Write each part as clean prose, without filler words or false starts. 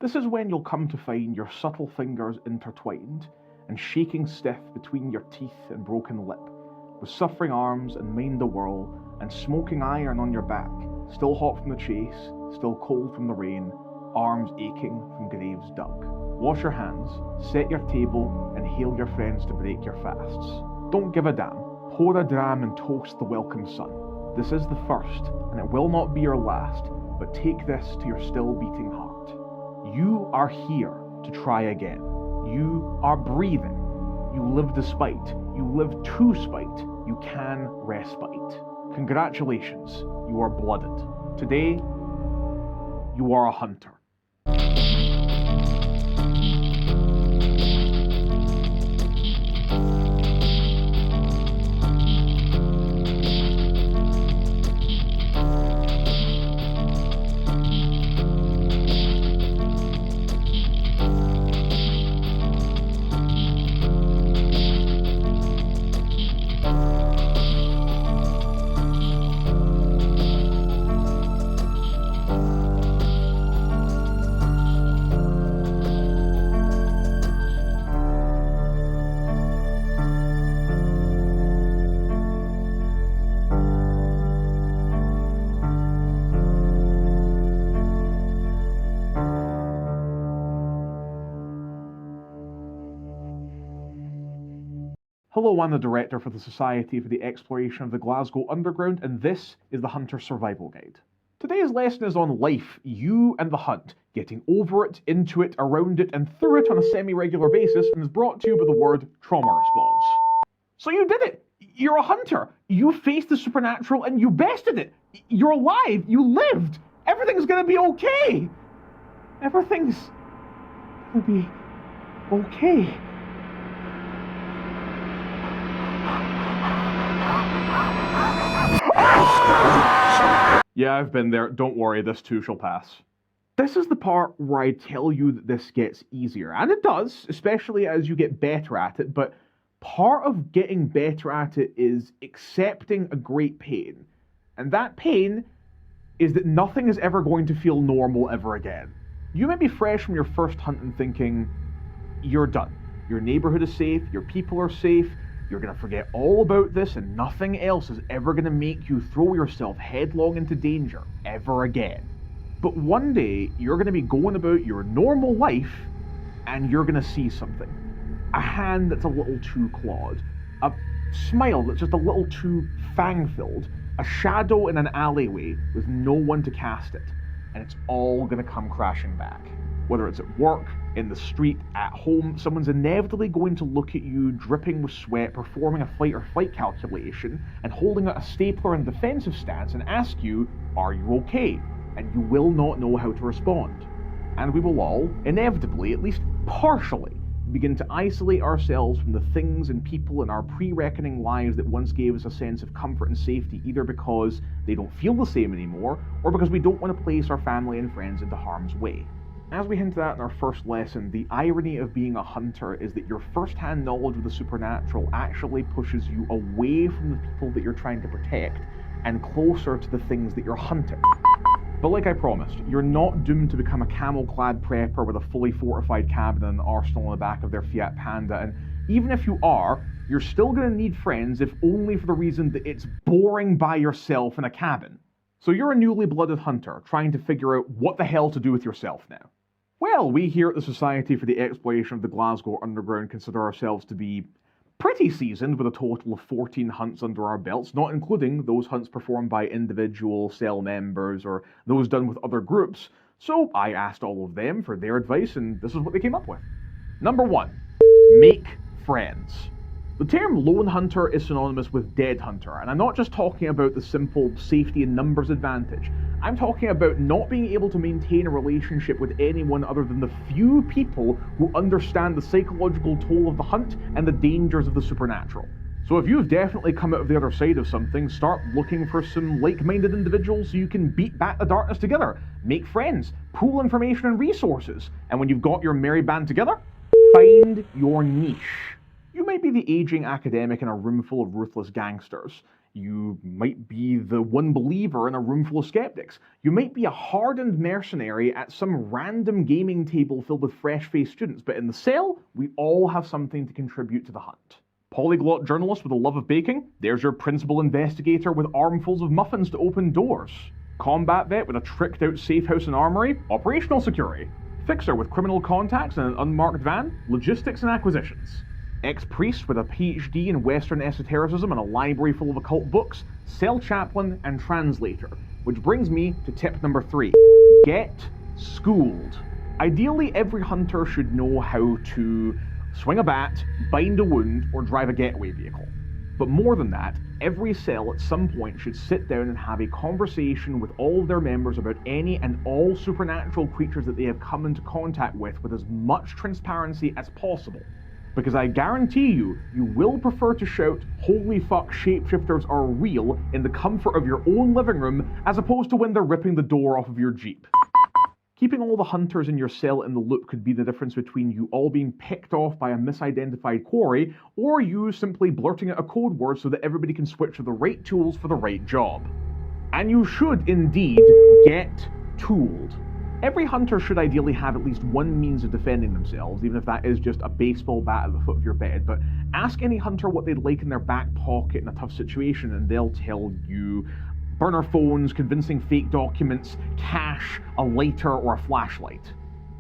This is when you'll come to find your subtle fingers intertwined and shaking stiff between your teeth and broken lip, with suffering arms and mind a whirl, and smoking iron on your back, still hot from the chase, still cold from the rain, arms aching from graves dug. Wash your hands, set your table, and hail your friends to break your fasts. Don't give a damn. Pour a dram and toast the welcome sun. This is the first, and it will not be your last, but take this to your still beating heart. You are here to try again. You are breathing. You live despite. You live to spite. You can respite. Congratulations, you are blooded. Today, you are a hunter. Hello, I'm the director for the Society for the Exploration of the Glasgow Underground, and this is the Hunter Survival Guide. Today's lesson is on life, you and the hunt, getting over it, into it, around it, and through it on a semi-regular basis, and is brought to you by the word trauma response. So you did it! You're a hunter! You faced the supernatural and you bested it! You're alive! You lived! Everything's gonna be okay! Everything's gonna be okay. Yeah, I've been there. Don't worry, this too shall pass. This is the part where I tell you that this gets easier. And it does, especially as you get better at it, but part of getting better at it is accepting a great pain. And that pain is that nothing is ever going to feel normal ever again. You may be fresh from your first hunt and thinking, you're done. Your neighborhood is safe, your people are safe, you're going to forget all about this and nothing else is ever going to make you throw yourself headlong into danger ever again. But one day, you're going to be going about your normal life and you're going to see something. A hand that's a little too clawed. A smile that's just a little too fang-filled. A shadow in an alleyway with no one to cast it. And it's all going to come crashing back. Whether it's at work, in the street, at home, someone's inevitably going to look at you dripping with sweat, performing a fight or flight calculation, and holding out a stapler in a defensive stance and ask you, are you okay? And you will not know how to respond. And we will all, inevitably, at least partially, begin to isolate ourselves from the things and people in our pre-reckoning lives that once gave us a sense of comfort and safety, either because they don't feel the same anymore, or because we don't want to place our family and friends into harm's way. As we hinted at in our first lesson, the irony of being a hunter is that your first-hand knowledge of the supernatural actually pushes you away from the people that you're trying to protect and closer to the things that you're hunting. But like I promised, you're not doomed to become a camel-clad prepper with a fully fortified cabin and an arsenal on the back of their Fiat Panda, and even if you are, you're still going to need friends, if only for the reason that it's boring by yourself in a cabin. So you're a newly blooded hunter, trying to figure out what the hell to do with yourself now. Well, we here at the Society for the Exploration of the Glasgow Underground consider ourselves to be pretty seasoned with a total of 14 hunts under our belts, not including those hunts performed by individual cell members or those done with other groups. So I asked all of them for their advice, and this is what they came up with. Number 1. Make friends. The term lone hunter is synonymous with dead hunter, and I'm not just talking about the simple safety and numbers advantage. I'm talking about not being able to maintain a relationship with anyone other than the few people who understand the psychological toll of the hunt and the dangers of the supernatural. So if you've definitely come out of the other side of something, start looking for some like-minded individuals so you can beat back the darkness together, make friends, pool information and resources, and when you've got your merry band together, find your niche. You might be the aging academic in a room full of ruthless gangsters. You might be the one believer in a room full of skeptics. You might be a hardened mercenary at some random gaming table filled with fresh-faced students, but in the cell, we all have something to contribute to the hunt. Polyglot journalist with a love of baking? There's your principal investigator with armfuls of muffins to open doors. Combat vet with a tricked-out safe house and armory? Operational security. Fixer with criminal contacts and an unmarked van? Logistics and acquisitions. Ex-priest with a PhD in Western esotericism and a library full of occult books, cell chaplain, and translator. Which brings me to tip number 3. Get schooled. Ideally, every hunter should know how to swing a bat, bind a wound, or drive a getaway vehicle. But more than that, every cell at some point should sit down and have a conversation with all of their members about any and all supernatural creatures that they have come into contact with as much transparency as possible. Because I guarantee you, you will prefer to shout, "Holy fuck, shapeshifters are real," in the comfort of your own living room, as opposed to when they're ripping the door off of your Jeep. Keeping all the hunters in your cell in the loop could be the difference between you all being picked off by a misidentified quarry, or you simply blurting out a code word so that everybody can switch to the right tools for the right job. And you should indeed get tooled. Every hunter should ideally have at least one means of defending themselves, even if that is just a baseball bat at the foot of your bed, but ask any hunter what they'd like in their back pocket in a tough situation and they'll tell you burner phones, convincing fake documents, cash, a lighter, or a flashlight.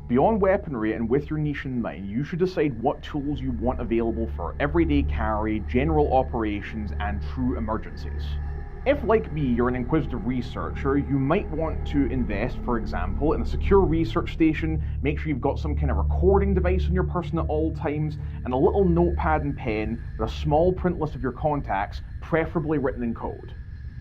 Beyond weaponry and with your niche in mind, you should decide what tools you want available for everyday carry, general operations, and true emergencies. If, like me, you're an inquisitive researcher, you might want to invest, for example, in a secure research station, make sure you've got some kind of recording device on your person at all times, and a little notepad and pen with a small print list of your contacts, preferably written in code.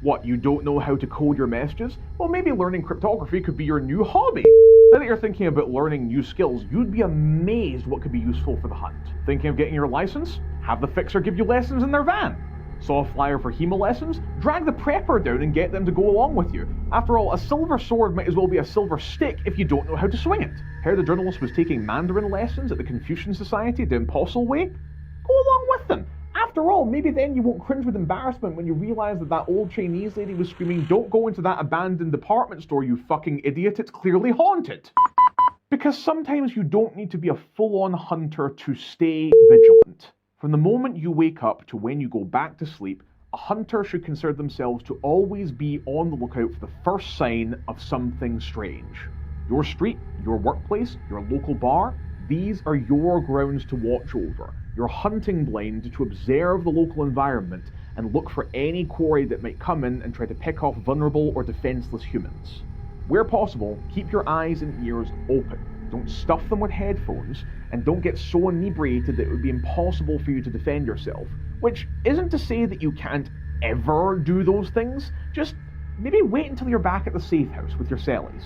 What, you don't know how to code your messages? Well, maybe learning cryptography could be your new hobby. Now that you're thinking about learning new skills, you'd be amazed what could be useful for the hunt. Thinking of getting your license? Have the fixer give you lessons in their van. Saw a flyer for HEMA lessons? Drag the prepper down and get them to go along with you. After all, a silver sword might as well be a silver stick if you don't know how to swing it. Heard the journalist was taking Mandarin lessons at the Confucian Society down Postle Way? Go along with them. After all, maybe then you won't cringe with embarrassment when you realise that old Chinese lady was screaming, "Don't go into that abandoned department store, you fucking idiot, it's clearly haunted." Because sometimes you don't need to be a full-on hunter to stay vigilant. From the moment you wake up to when you go back to sleep, a hunter should consider themselves to always be on the lookout for the first sign of something strange. Your street, your workplace, your local bar, these are your grounds to watch over. Your hunting blind to observe the local environment and look for any quarry that might come in and try to pick off vulnerable or defenseless humans. Where possible, keep your eyes and ears open. Don't stuff them with headphones, and don't get so inebriated that it would be impossible for you to defend yourself. Which isn't to say that you can't ever do those things, just maybe wait until you're back at the safe house with your cellies.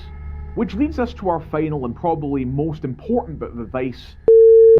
Which leads us to our final and probably most important bit of advice: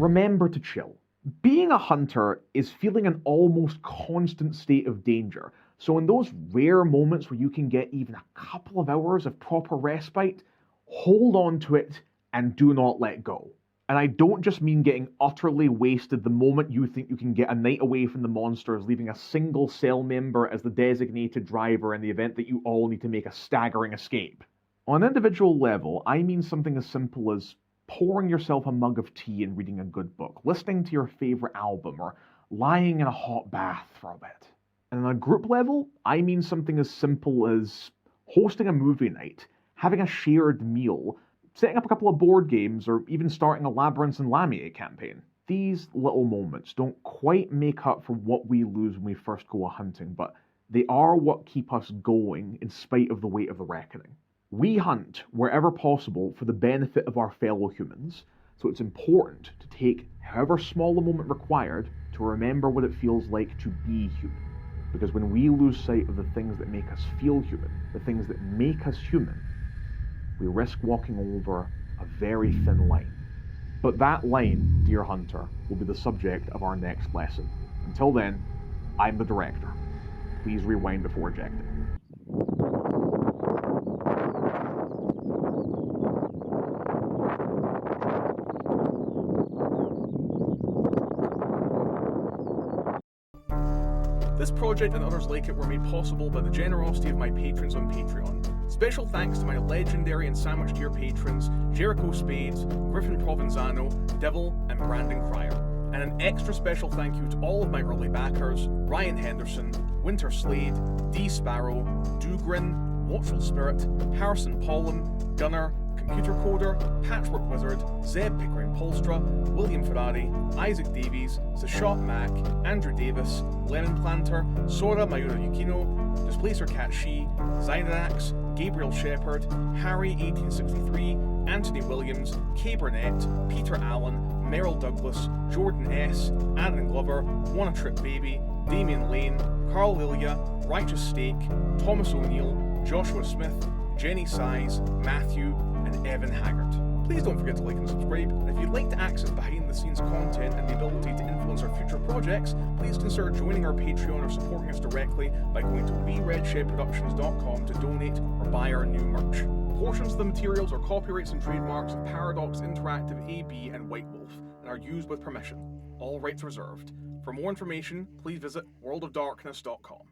remember to chill. Being a hunter is feeling an almost constant state of danger, so in those rare moments where you can get even a couple of hours of proper respite, hold on to it and do not let go. And I don't just mean getting utterly wasted the moment you think you can get a night away from the monsters, leaving a single cell member as the designated driver in the event that you all need to make a staggering escape. On an individual level, I mean something as simple as pouring yourself a mug of tea and reading a good book, listening to your favorite album, or lying in a hot bath for a bit. And on a group level, I mean something as simple as hosting a movie night, having a shared meal, setting up a couple of board games, or even starting a Labyrinth and Lamier campaign. These little moments don't quite make up for what we lose when we first go a-hunting, but they are what keep us going in spite of the weight of the reckoning. We hunt wherever possible for the benefit of our fellow humans, so it's important to take however small a moment required to remember what it feels like to be human. Because when we lose sight of the things that make us feel human, the things that make us human, we risk walking over a very thin line. But that line, dear hunter, will be the subject of our next lesson. Until then, I'm the director. Please rewind before ejecting. This project and others like it were made possible by the generosity of my patrons on Patreon. Special thanks to my legendary and sandwich tier patrons Jericho Spades, Griffin Provenzano, Devil, and Brandon Cryer. And an extra special thank you to all of my early backers: Ryan Henderson, Winter Slade, D Sparrow, Dugrin, Watchful Spirit, Harrison Pollen, Gunner, Computer Coder, Patchwork Wizard, Zeb Pickering Polstra, William Ferrari, Isaac Davies, Sashot Mack, Andrew Davis, Lemon Planter, Sora Mayura Yukino, Displacer Cat She, Zyrax, Gabriel Shepherd, Harry 1863, Anthony Williams, Kay Burnett, Peter Allen, Merrill Douglas, Jordan S., Aaron Glover, Wanna Trip Baby, Damian Lane, Carl Lilia, Righteous Steak, Thomas O'Neill, Joshua Smith, Jenny Size, Matthew, and Evan Haggart. Please don't forget to like and subscribe, and if you'd like to access behind-the-scenes content and the ability to influence our future projects, please consider joining our Patreon or supporting us directly by going to weredshedproductions.com to donate or buy our new merch. Portions of the materials are copyrights and trademarks of Paradox Interactive AB and White Wolf, and are used with permission. All rights reserved. For more information, please visit worldofdarkness.com.